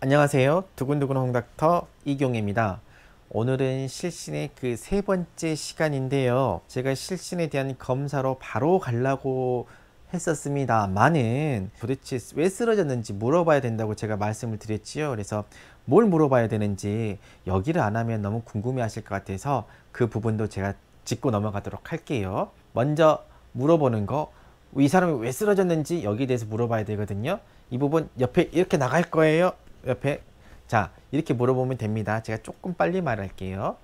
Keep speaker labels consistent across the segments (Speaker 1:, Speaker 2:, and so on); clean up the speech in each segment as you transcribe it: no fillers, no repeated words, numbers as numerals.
Speaker 1: 안녕하세요. 두근두근 홍닥터 이경입니다. 오늘은 실신의 그 세 번째 시간인데요. 제가 실신에 대한 검사로 바로 가려고 했었습니다만은 도대체 왜 쓰러졌는지 물어봐야 된다고 제가 말씀을 드렸지요. 그래서 뭘 물어봐야 되는지 여기를 안 하면 너무 궁금해 하실 것 같아서 그 부분도 제가 짚고 넘어가도록 할게요. 먼저 물어보는 거, 이 사람이 왜 쓰러졌는지 여기에 대해서 물어봐야 되거든요. 이 부분 옆에 이렇게 나갈 거예요. 옆에. 자, 이렇게 물어보면 됩니다. 제가 조금 빨리 말할게요.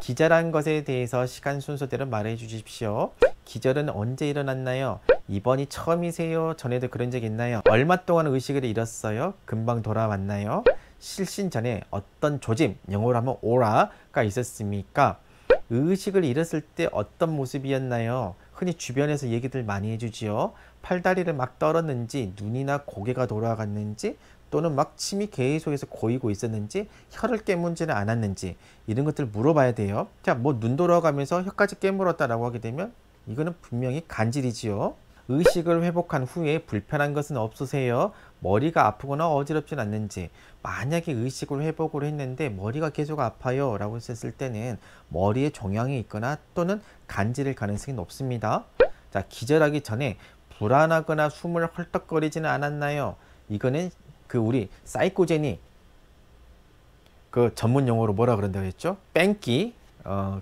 Speaker 1: 기절한 것에 대해서 시간 순서대로 말해 주십시오. 기절은 언제 일어났나요? 이번이 처음이세요? 전에도 그런 적 있나요? 얼마 동안 의식을 잃었어요? 금방 돌아왔나요? 실신 전에 어떤 조짐, 영어로 하면 오라가 있었습니까? 의식을 잃었을 때 어떤 모습이었나요? 흔히 주변에서 얘기들 많이 해주지요. 팔다리를 막 떨었는지, 눈이나 고개가 돌아갔는지, 또는 막 침이 계속해서 고이고 있었는지, 혀를 깨물지는 않았는지, 이런 것들 물어봐야 돼요. 자, 뭐 눈 돌아가면서 혀까지 깨물었다라고 하게 되면 이거는 분명히 간질이지요. 의식을 회복한 후에 불편한 것은 없으세요? 머리가 아프거나 어지럽진 않는지. 만약에 의식을 회복을 했는데 머리가 계속 아파요 라고 했을 때는 머리에 종양이 있거나 또는 간질일 가능성이 높습니다. 자, 기절하기 전에 불안하거나 숨을 헐떡거리지는 않았나요? 이거는 그 우리 사이코제닉 그 전문 용어로 뭐라 그런다고 했죠? 뺑기.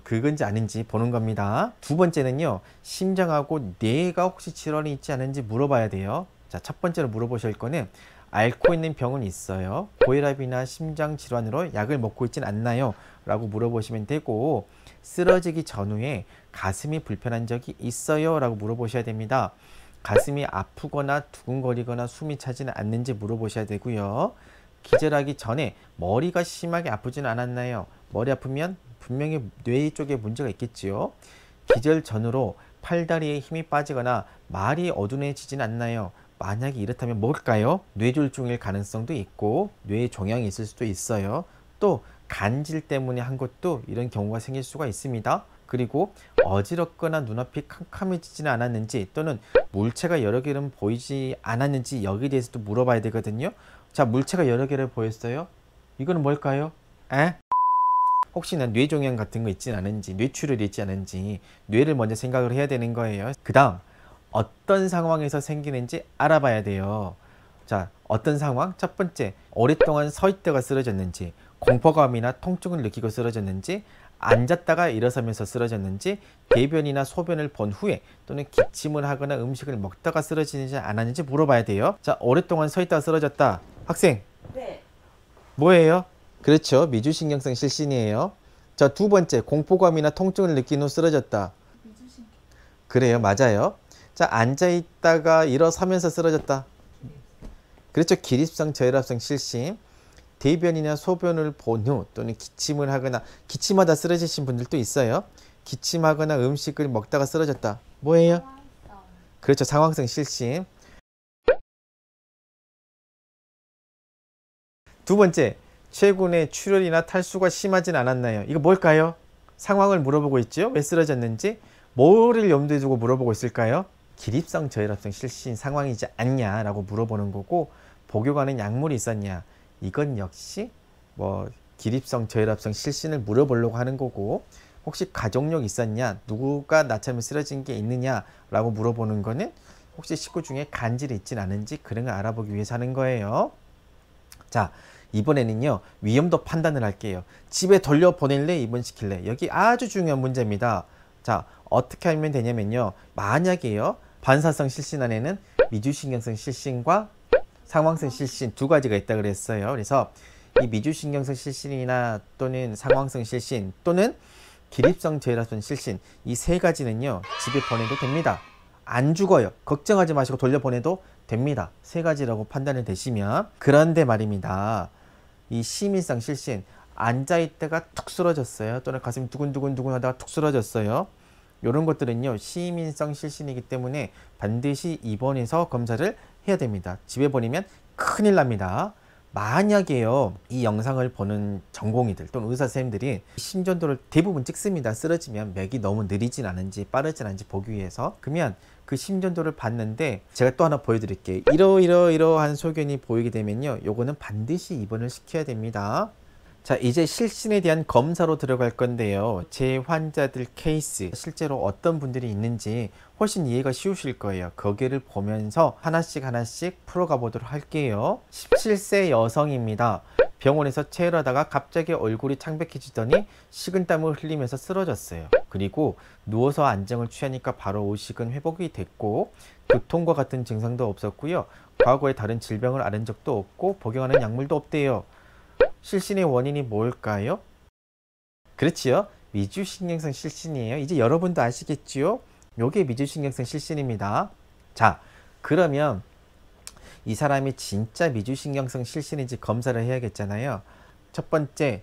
Speaker 1: 그건지 아닌지 보는 겁니다. 두 번째는요, 심장하고 뇌가 혹시 질환이 있지 않은지 물어봐야 돼요. 자, 첫 번째로 물어보실 거는 앓고 있는 병은 있어요? 고혈압이나 심장 질환으로 약을 먹고 있진 않나요? 라고 물어보시면 되고, 쓰러지기 전후에 가슴이 불편한 적이 있어요? 라고 물어보셔야 됩니다. 가슴이 아프거나 두근거리거나 숨이 차지는 않는지 물어보셔야 되고요. 기절하기 전에 머리가 심하게 아프지는 않았나요? 머리 아프면 분명히 뇌 쪽에 문제가 있겠지요. 기절 전후로 팔다리에 힘이 빠지거나 말이 어둔해지진 않나요? 만약에 이렇다면 뭘까요? 뇌졸중일 가능성도 있고 뇌 종양이 있을 수도 있어요. 또 간질 때문에 한 것도 이런 경우가 생길 수가 있습니다. 그리고 어지럽거나 눈앞이 캄캄해지지는 않았는지 또는 물체가 여러 개는 보이지 않았는지 여기에 대해서도 물어봐야 되거든요. 자, 물체가 여러 개를 보였어요? 이거는 뭘까요? 혹시나 뇌종양 같은 거 있지 않은지, 뇌출혈이 있지 않은지 뇌를 먼저 생각을 해야 되는 거예요. 그 다음 어떤 상황에서 생기는지 알아봐야 돼요. 자, 어떤 상황? 첫 번째, 오랫동안 서 있다가 쓰러졌는지, 공포감이나 통증을 느끼고 쓰러졌는지, 앉았다가 일어서면서 쓰러졌는지, 대변이나 소변을 본 후에 또는 기침을 하거나 음식을 먹다가 쓰러지지 않았는지 물어봐야 돼요. 자, 오랫동안 서 있다가 쓰러졌다. 학생,
Speaker 2: 네.
Speaker 1: 뭐예요? 그렇죠. 미주신경성 실신이에요. 자, 두 번째, 공포감이나 통증을 느낀 후 쓰러졌다.
Speaker 2: 미주신.
Speaker 1: 그래요. 맞아요. 자, 앉아있다가 일어서면서 쓰러졌다. 그렇죠. 기립성 저혈압성 실신. 대변이나 소변을 본 후 또는 기침을 하거나, 기침하다 쓰러지신 분들도 있어요. 기침하거나 음식을 먹다가 쓰러졌다. 뭐예요?
Speaker 2: 상황성.
Speaker 1: 그렇죠. 상황성 실신. 두 번째, 최근에 출혈이나 탈수가 심하진 않았나요? 이거 뭘까요? 상황을 물어보고 있죠. 왜 쓰러졌는지. 뭐를 염두에 두고 물어보고 있을까요? 기립성 저혈압성 실신 상황이지 않냐라고 물어보는 거고, 복용하는 약물이 있었냐. 이건 역시 뭐 기립성 저혈압성 실신을 물어보려고 하는 거고, 혹시 가족력 있었냐, 누구가 나처럼 쓰러진 게 있느냐라고 물어보는 거는 혹시 식구 중에 간질이 있진 않은지 그런 걸 알아보기 위해서 하는 거예요. 자, 이번에는요, 위험도 판단을 할게요. 집에 돌려보낼래, 입원시킬래? 여기 아주 중요한 문제입니다. 자, 어떻게 하면 되냐면요, 만약에요, 반사성 실신 안에는 미주신경성 실신과 상황성 실신 두 가지가 있다 그랬어요. 그래서 이 미주신경성 실신이나 또는 상황성 실신 또는 기립성 저혈압성 실신, 이 세 가지는요, 집에 보내도 됩니다. 안 죽어요. 걱정하지 마시고 돌려보내도 됩니다. 세 가지라고 판단이 되시면. 그런데 말입니다, 이 시민성 실신, 앉아있다가 툭 쓰러졌어요. 또는 가슴이 두근두근 하다가 툭 쓰러졌어요. 이런 것들은요, 시민성 실신이기 때문에 반드시 입원해서 검사를 해야 됩니다. 집에 보내면 큰일 납니다. 만약에요, 이 영상을 보는 전공의들 또는 의사 선생님들이 심전도를 대부분 찍습니다. 쓰러지면 맥이 너무 느리진 않은지 빠르진 않은지 보기 위해서. 그러면 그 심전도를 봤는데 제가 또 하나 보여드릴게요. 이러한 소견이 보이게 되면요, 요거는 반드시 입원을 시켜야 됩니다. 자, 이제 실신에 대한 검사로 들어갈 건데요. 제 환자들 케이스, 실제로 어떤 분들이 있는지 훨씬 이해가 쉬우실 거예요. 거기를 보면서 하나씩 풀어가 보도록 할게요. 17세 여성입니다. 병원에서 체를 하다가 갑자기 얼굴이 창백해지더니 식은땀을 흘리면서 쓰러졌어요. 그리고 누워서 안정을 취하니까 바로 오식은 회복이 됐고, 두통과 같은 증상도 없었고요. 과거에 다른 질병을 앓은 적도 없고 복용하는 약물도 없대요. 실신의 원인이 뭘까요? 그렇지요. 미주신경성 실신이에요. 이제 여러분도 아시겠지요? 요게 미주신경성 실신입니다. 자, 그러면 이 사람이 진짜 미주신경성 실신인지 검사를 해야겠잖아요. 첫 번째,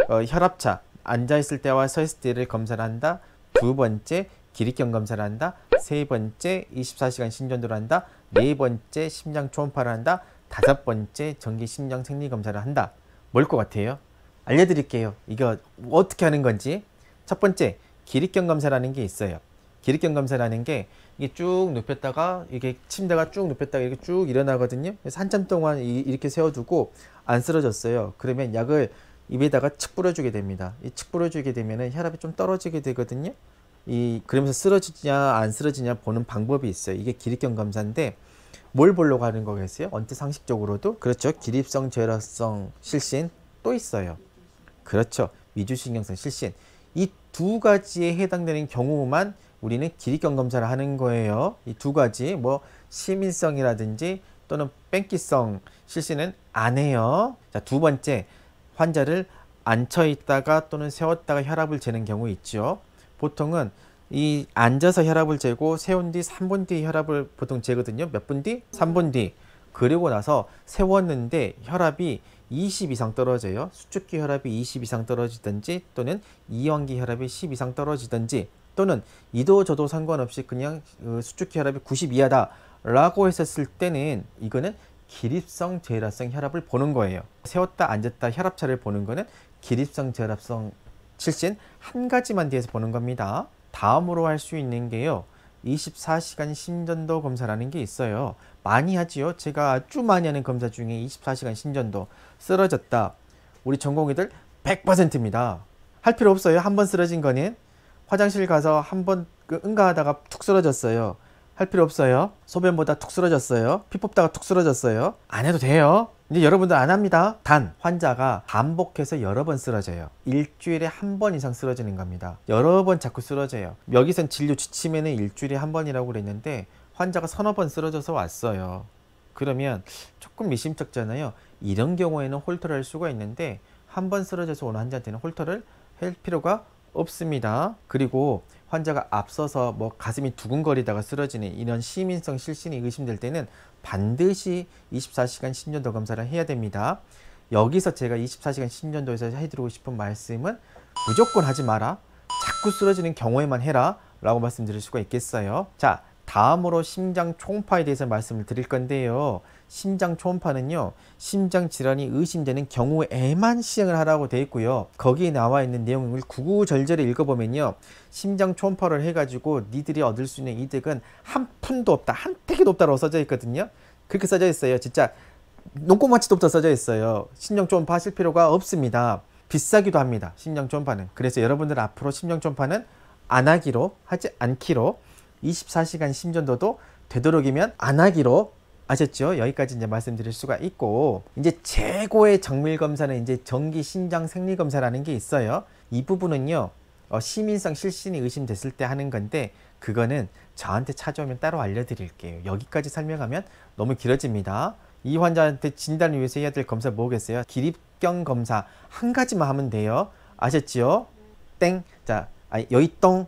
Speaker 1: 혈압차, 앉아있을 때와 서있을 때를 검사를 한다. 두 번째, 기립경 검사를 한다. 세 번째, 24시간 심전도를 한다. 네 번째, 심장 초음파를 한다. 다섯 번째, 정기 심장 생리 검사를 한다. 뭘 것 같아요? 알려드릴게요. 이거 어떻게 하는 건지. 첫 번째, 기립경 검사라는 게 있어요. 기립경 검사라는 게 이게 쭉 눕혔다가 이게 침대가 쭉 눕혔다가 이렇게 쭉 일어나거든요. 그래서 한참 동안 이렇게 세워두고 안 쓰러졌어요. 그러면 약을 입에다가 칙 뿌려주게 됩니다. 이 칙 뿌려주게 되면은 혈압이 좀 떨어지게 되거든요. 그러면서 쓰러지냐 안 쓰러지냐 보는 방법이 있어요. 이게 기립경 검사인데 뭘 보려고 하는 거겠어요? 언뜻 상식적으로도 그렇죠. 기립성 저혈압성 실신 또 있어요. 그렇죠. 미주신경성 실신. 이 두 가지에 해당되는 경우만 우리는 기립경 검사를 하는 거예요. 이 두 가지, 뭐 심인성이라든지 또는 뺑기성 실신은 안 해요. 자, 두 번째, 환자를 앉혀 있다가 또는 세웠다가 혈압을 재는 경우 있죠. 보통은 이 앉아서 혈압을 재고 세운 뒤 3분 뒤 혈압을 보통 재거든요. 몇 분 뒤? 3분 뒤. 그리고 나서 세웠는데 혈압이 20 이상 떨어져요. 수축기 혈압이 20 이상 떨어지든지 또는 이완기 혈압이 10 이상 떨어지든지 또는 이도 저도 상관없이 그냥 수축기 혈압이 90 이하다 라고 했었을 때는 이거는 기립성 저혈압성 혈압을 보는 거예요. 세웠다 앉았다 혈압차를 보는 거는 기립성 저혈압성 실신 한 가지만 대해서 보는 겁니다. 다음으로 할 수 있는 게요, 24시간 심전도 검사라는 게 있어요. 많이 하지요. 제가 아주 많이 하는 검사 중에 24시간 심전도. 쓰러졌다. 우리 전공의들 100%입니다. 할 필요 없어요. 한 번 쓰러진 거는. 화장실 가서 한번 응가하다가 툭 쓰러졌어요. 할 필요 없어요. 소변보다 툭 쓰러졌어요. 피 뽑다가 툭 쓰러졌어요. 안 해도 돼요. 이제 여러분들 안 합니다. 단 환자가 반복해서 여러 번 쓰러져요. 일주일에 한 번 이상 쓰러지는 겁니다. 여러 번 자꾸 쓰러져요. 여기선 진료 지침에는 일주일에 한 번이라고 그랬는데 환자가 서너 번 쓰러져서 왔어요. 그러면 조금 미심쩍잖아요. 이런 경우에는 홀터를 할 수가 있는데 한 번 쓰러져서 오는 환자한테는 홀터를 할 필요가 없습니다. 그리고 환자가 앞서서 뭐 가슴이 두근거리다가 쓰러지는 이런 심인성 실신이 의심될 때는 반드시 24시간 심전도 검사를 해야 됩니다. 여기서 제가 24시간 심전도에서 해드리고 싶은 말씀은 무조건 하지 마라. 자꾸 쓰러지는 경우에만 해라 라고 말씀드릴 수가 있겠어요. 자, 다음으로 심장 초음파에 대해서 말씀을 드릴 건데요. 심장 초음파는요, 심장 질환이 의심되는 경우에만 시행을 하라고 되어 있고요. 거기에 나와 있는 내용을 구구절절히 읽어보면요, 심장 초음파를 해가지고 니들이 얻을 수 있는 이득은 한 푼도 없다, 한 팩이도 없다라고 써져 있거든요. 그렇게 써져 있어요. 진짜 눈꼽만치도 없다 써져 있어요. 심장 초음파 하실 필요가 없습니다. 비싸기도 합니다. 심장 초음파는. 그래서 여러분들 앞으로 심장 초음파는 안 하기로, 하지 않기로, 24시간 심전도도 되도록이면 안 하기로, 아셨죠? 여기까지 이제 말씀드릴 수가 있고, 이제 최고의 정밀 검사는 이제 정기 심장 생리 검사라는 게 있어요. 이 부분은요, 심인성 실신이 의심됐을 때 하는 건데, 그거는 저한테 찾아오면 따로 알려드릴게요. 여기까지 설명하면 너무 길어집니다. 이 환자한테 진단을 위해서 해야 될 검사 뭐겠어요? 기립경 검사 한 가지만 하면 돼요. 아셨지요? 땡. 자, 여기 똥.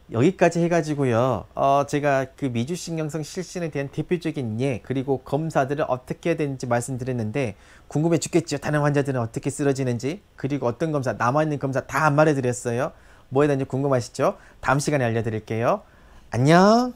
Speaker 1: 여기까지 해가지고요, 제가 그 미주신경성 실신에 대한 대표적인 예, 그리고 검사들을 어떻게 해야 되는지 말씀드렸는데 궁금해 죽겠죠. 다른 환자들은 어떻게 쓰러지는지, 그리고 어떤 검사, 남아있는 검사 다 안 말해드렸어요. 뭐에 대한지 궁금하시죠? 다음 시간에 알려드릴게요. 안녕.